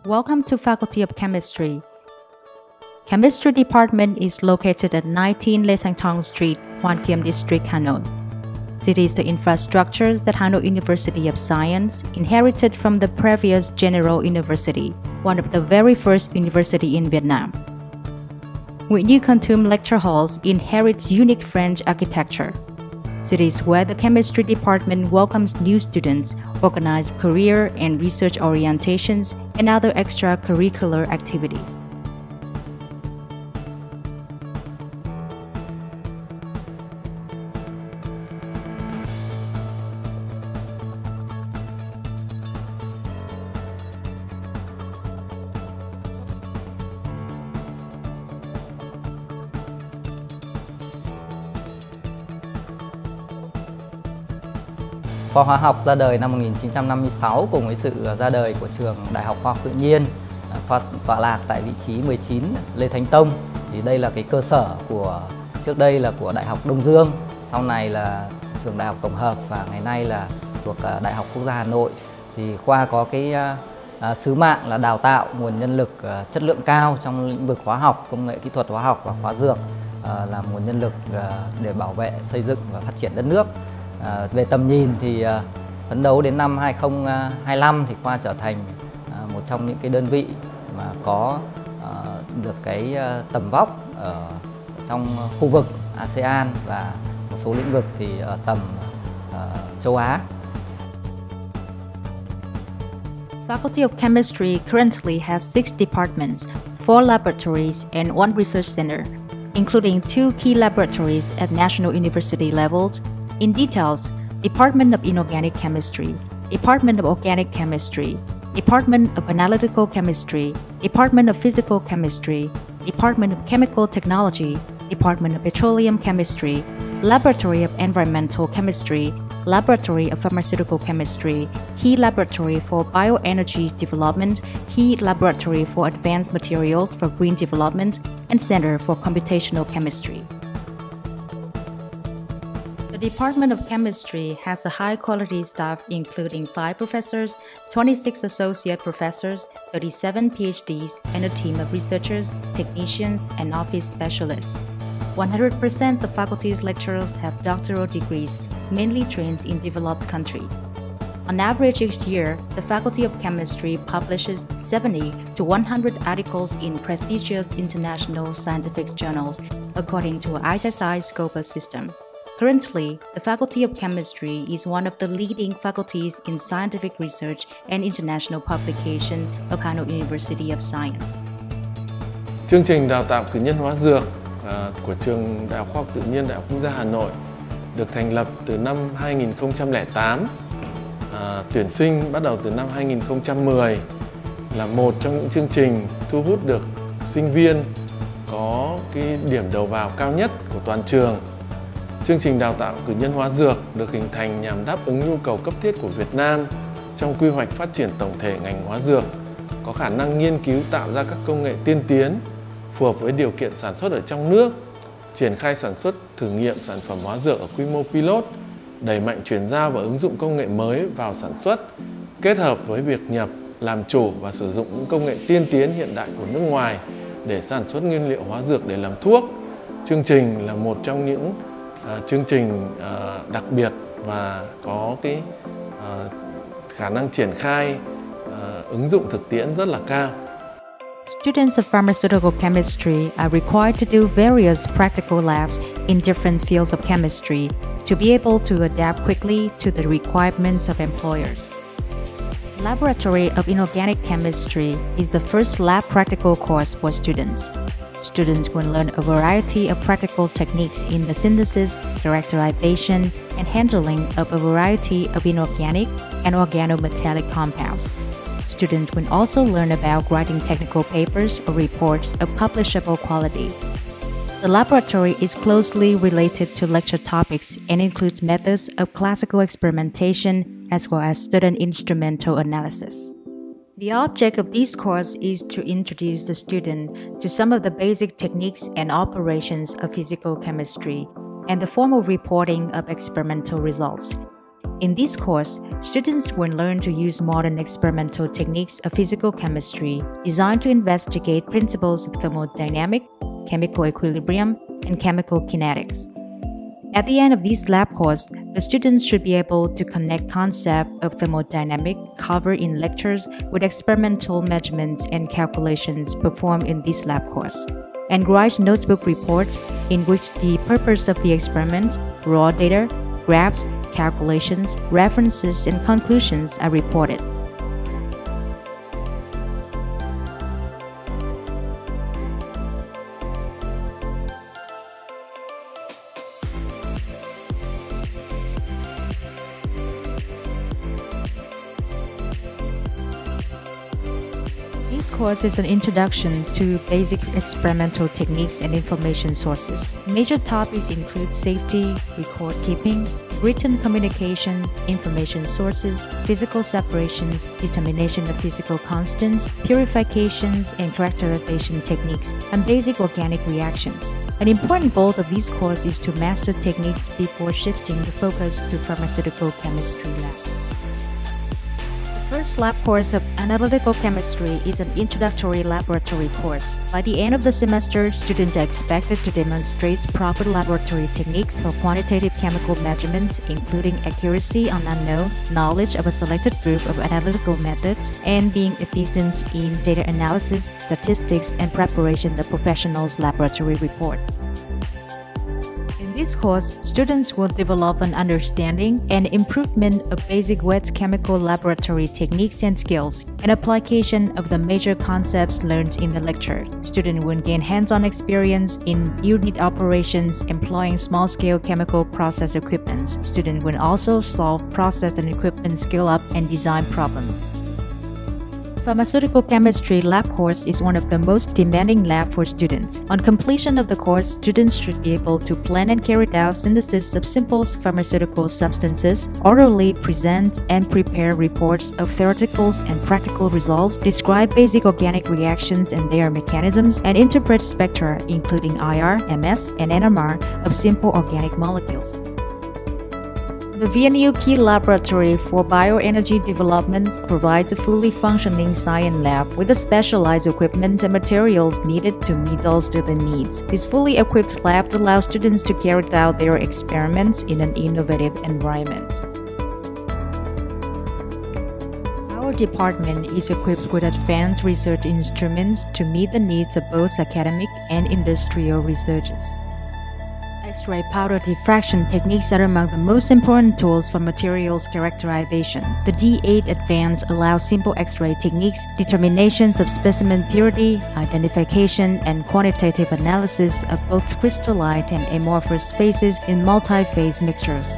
Welcome to Faculty of Chemistry. Chemistry department is located at 19 Lê Sang Thong Street, Hoàn Kiếm District, Hanoi. It is the infrastructures that Hanoi University of Science inherited from the previous General University, one of the very first university in Vietnam. With new Contum lecture halls inherits unique French architecture. It is where the chemistry department welcomes new students, organize career and research orientations, and other extracurricular activities. Khoa Hóa học ra đời năm 1956 cùng với sự ra đời của trường Đại học Khoa học Tự nhiên, khoa tọa lạc tại vị trí 19 Lê Thánh Tông. Thì đây là cái cơ sở của trước đây là của Đại học Đông Dương, sau này là trường Đại học Tổng hợp và ngày nay là thuộc Đại học Quốc gia Hà Nội. Thì khoa có cái sứ mạng là đào tạo nguồn nhân lực chất lượng cao trong lĩnh vực hóa học, công nghệ kỹ thuật hóa học và hóa dược, là nguồn nhân lực để bảo vệ, xây dựng và phát triển đất nước. Về tầm nhìn thì phấn đấu đến năm 2025 thì khoa trở thành một trong những cái đơn vị mà có được cái tầm vóc ở trong khu vực ASEAN và một số lĩnh vực thì ở tầm châu Á. Faculty of Chemistry currently has 6 departments, 4 laboratories, and 1 research center, including 2 key laboratories at national university levels. In details, Department of Inorganic Chemistry, Department of Organic Chemistry, Department of Analytical Chemistry, Department of Physical Chemistry, Department of Chemical Technology, Department of Petroleum Chemistry, Laboratory of Environmental Chemistry, Laboratory of Pharmaceutical Chemistry, Key Laboratory for Bioenergy Development, Key Laboratory for Advanced Materials for Green Development, and Center for Computational Chemistry. The Department of Chemistry has a high-quality staff including 5 professors, 26 associate professors, 37 PhDs, and a team of researchers, technicians, and office specialists. 100% of faculty's lecturers have doctoral degrees, mainly trained in developed countries. On average each year, the Faculty of Chemistry publishes 70 to 100 articles in prestigious international scientific journals, according to an ISSI Scopus system. Currently, the Faculty of Chemistry is one of the leading faculties in scientific research and international publication of Hanoi University of Science. Chương trình đào tạo cử nhân hóa dược của trường Đại học Khoa học Tự nhiên Đại học Quốc gia Hà Nội được thành lập từ năm 2008. Tuyển sinh bắt đầu từ năm 2010 là một trong những chương trình thu hút được sinh viên có cái điểm đầu vào cao nhất của toàn trường. Chương trình đào tạo cử nhân hóa dược được hình thành nhằm đáp ứng nhu cầu cấp thiết của Việt Nam trong quy hoạch phát triển tổng thể ngành hóa dược, có khả năng nghiên cứu tạo ra các công nghệ tiên tiến phù hợp với điều kiện sản xuất ở trong nước, triển khai sản xuất thử nghiệm sản phẩm hóa dược ở quy mô pilot, đẩy mạnh chuyển giao và ứng dụng công nghệ mới vào sản xuất, kết hợp với việc nhập, làm chủ và sử dụng những công nghệ tiên tiến hiện đại của nước ngoài để sản xuất nguyên liệu hóa dược để làm thuốc. Chương trình là một trong những chương trình đặc biệt và có cái khả năng triển khai ứng dụng thực tiễn rất là cao. Students of pharmaceutical chemistry are required to do various practical labs in different fields of chemistry to be able to adapt quickly to the requirements of employers. Laboratory of Inorganic Chemistry is the first lab practical course for students. Students will learn a variety of practical techniques in the synthesis, characterization, and handling of a variety of inorganic and organometallic compounds. Students will also learn about writing technical papers or reports of publishable quality. The laboratory is closely related to lecture topics and includes methods of classical experimentation as well as student instrumental analysis. The object of this course is to introduce the student to some of the basic techniques and operations of physical chemistry and the formal reporting of experimental results. In this course, students will learn to use modern experimental techniques of physical chemistry designed to investigate principles of thermodynamic, chemical equilibrium, and chemical kinetics. At the end of this lab course, the students should be able to connect concept of thermodynamic covered in lectures with experimental measurements and calculations performed in this lab course, and write notebook reports in which the purpose of the experiment, raw data, graphs, calculations, references, and conclusions are reported. This course is an introduction to basic experimental techniques and information sources. Major topics include safety, record keeping, written communication, information sources, physical separations, determination of physical constants, purifications and characterization techniques, and basic organic reactions. An important goal of this course is to master techniques before shifting the focus to pharmaceutical chemistry lab. The first lab course of analytical chemistry is an introductory laboratory course. By the end of the semester, students are expected to demonstrate proper laboratory techniques for quantitative chemical measurements, including accuracy on unknowns, knowledge of a selected group of analytical methods, and being efficient in data analysis, statistics, and preparation of professionals' laboratory reports. In this course, students will develop an understanding and improvement of basic wet chemical laboratory techniques and skills, and application of the major concepts learned in the lecture. Students will gain hands-on experience in unit operations employing small-scale chemical process equipment. Students will also solve process and equipment skill-up and design problems. Pharmaceutical chemistry lab course is one of the most demanding labs for students. On completion of the course, students should be able to plan and carry out synthesis of simple pharmaceutical substances, orally present and prepare reports of theoretical and practical results, describe basic organic reactions and their mechanisms, and interpret spectra, including IR, MS, and NMR, of simple organic molecules. The VNU Key Laboratory for Bioenergy Development provides a fully functioning science lab with the specialized equipment and materials needed to meet all student needs. This fully equipped lab allows students to carry out their experiments in an innovative environment. Our department is equipped with advanced research instruments to meet the needs of both academic and industrial researchers. X-ray powder diffraction techniques are among the most important tools for materials characterization. The D8 Advance allows simple X-ray techniques, determinations of specimen purity, identification, and quantitative analysis of both crystalline and amorphous phases in multi-phase mixtures.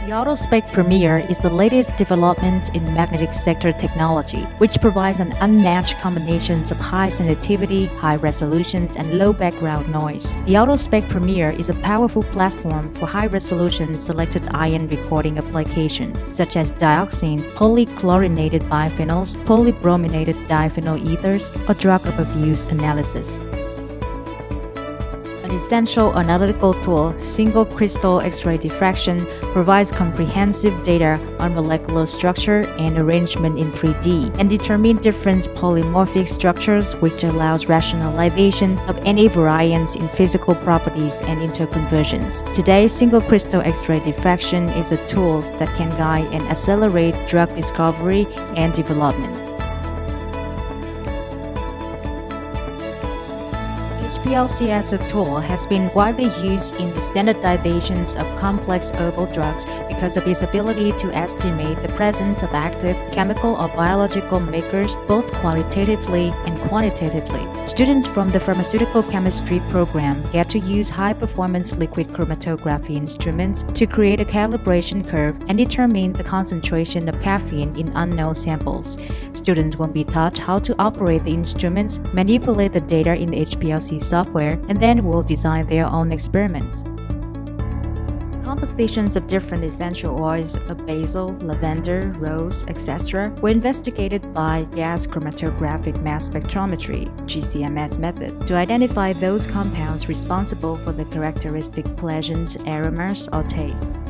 The AutoSpec Premier is the latest development in magnetic sector technology, which provides an unmatched combination of high sensitivity, high resolution, and low background noise. The AutoSpec Premier is a powerful platform for high-resolution selected ion recording applications, such as dioxin, polychlorinated biphenyls, polybrominated diphenyl ethers, or drug of abuse analysis. An essential analytical tool, single crystal X-ray diffraction, provides comprehensive data on molecular structure and arrangement in 3D, and determine different polymorphic structures, which allows rationalization of any variance in physical properties and interconversions. Today, single crystal X-ray diffraction is a tool that can guide and accelerate drug discovery and development. HPLC as a tool has been widely used in the standardizations of complex herbal drugs because of its ability to estimate the presence of active chemical or biological makers both qualitatively and quantitatively. Students from the pharmaceutical chemistry program get to use high-performance liquid chromatography instruments to create a calibration curve and determine the concentration of caffeine in unknown samples. Students will be taught how to operate the instruments, manipulate the data in the HPLC software, and then will design their own experiments. Compositions of different essential oils of basil, lavender, rose, etc. were investigated by gas chromatographic mass spectrometry (GCMS) method to identify those compounds responsible for the characteristic pleasant aromas or taste.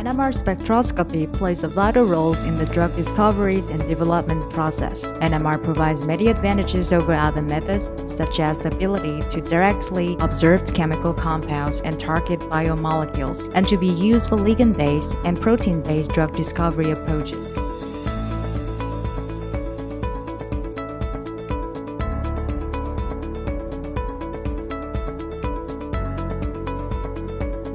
NMR spectroscopy plays a vital role in the drug discovery and development process. NMR provides many advantages over other methods, such as the ability to directly observe chemical compounds and target biomolecules, and to be used for ligand-based and protein-based drug discovery approaches.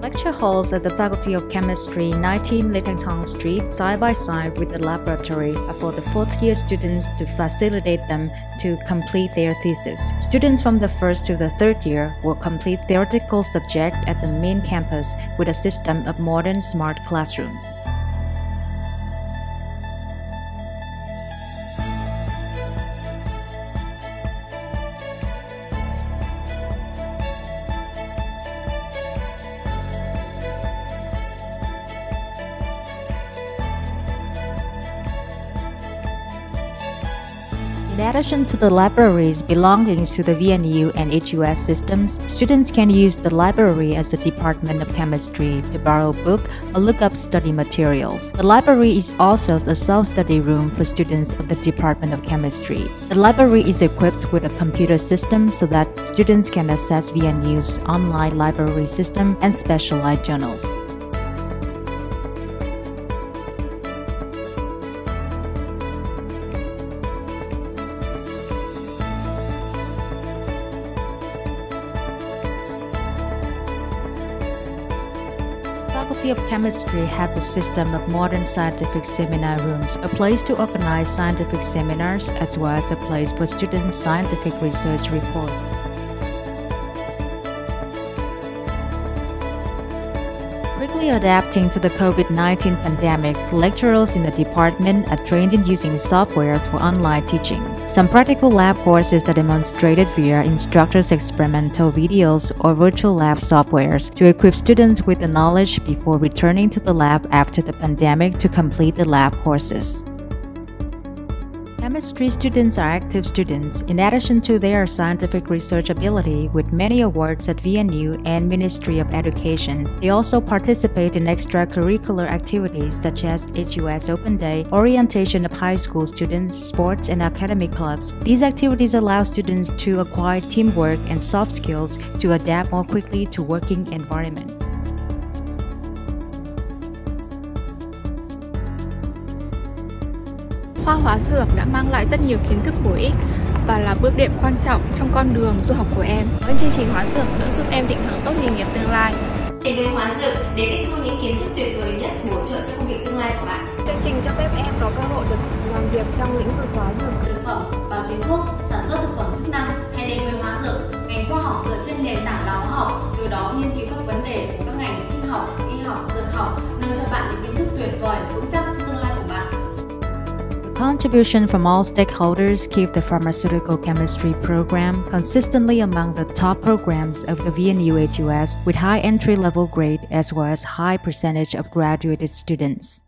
Lecture halls at the Faculty of Chemistry, 19 Litangtong Street, side by side with the laboratory, are for the fourth-year students to facilitate them to complete their thesis. Students from the first to the third year will complete theoretical subjects at the main campus with a system of modern smart classrooms. In addition to the libraries belonging to the VNU and HUS systems, students can use the library as the Department of Chemistry to borrow book or look up study materials. The library is also the self-study room for students of the Department of Chemistry. The library is equipped with a computer system so that students can access VNU's online library system and specialized journals. Faculty of Chemistry has a system of modern scientific seminar rooms, a place to organize scientific seminars, as well as a place for students' scientific research reports. Quickly adapting to the COVID-19 pandemic, lecturers in the department are trained in using softwares for online teaching. Some practical lab courses are demonstrated via instructors' experimental videos or virtual lab softwares to equip students with the knowledge before returning to the lab after the pandemic to complete the lab courses. Chemistry students are active students in addition to their scientific research ability with many awards at VNU and Ministry of Education. They also participate in extracurricular activities such as HUS Open Day, orientation of high school students, sports and academic clubs. These activities allow students to acquire teamwork and soft skills to adapt more quickly to working environments. Khoa hóa dược đã mang lại rất nhiều kiến thức bổ ích và là bước đệm quan trọng trong con đường du học của em. Chương trình hóa dược đã giúp em định hướng tốt nghề nghiệp tương lai. Đến với hóa dược để tiếp thu những kiến thức tuyệt vời nhất bổ trợ cho công việc tương lai của bạn. Chương trình cho phép em có cơ hội được làm việc trong lĩnh vực hóa dược. Thực phẩm, bào chế thuốc, sản xuất thực phẩm chức năng hay đến với hóa dược, ngành khoa học dựa trên nền tảng là hóa học, từ đó nghiên cứu các vấn đề của các ngành sinh học, y học, dược học, nâng cho bạn những kiến thức tuyệt vời, vững chắc cho tương lai của bạn. Contribution from all stakeholders keep the pharmaceutical chemistry program consistently among the top programs of the VNU HUS with high entry-level grade as well as high percentage of graduated students.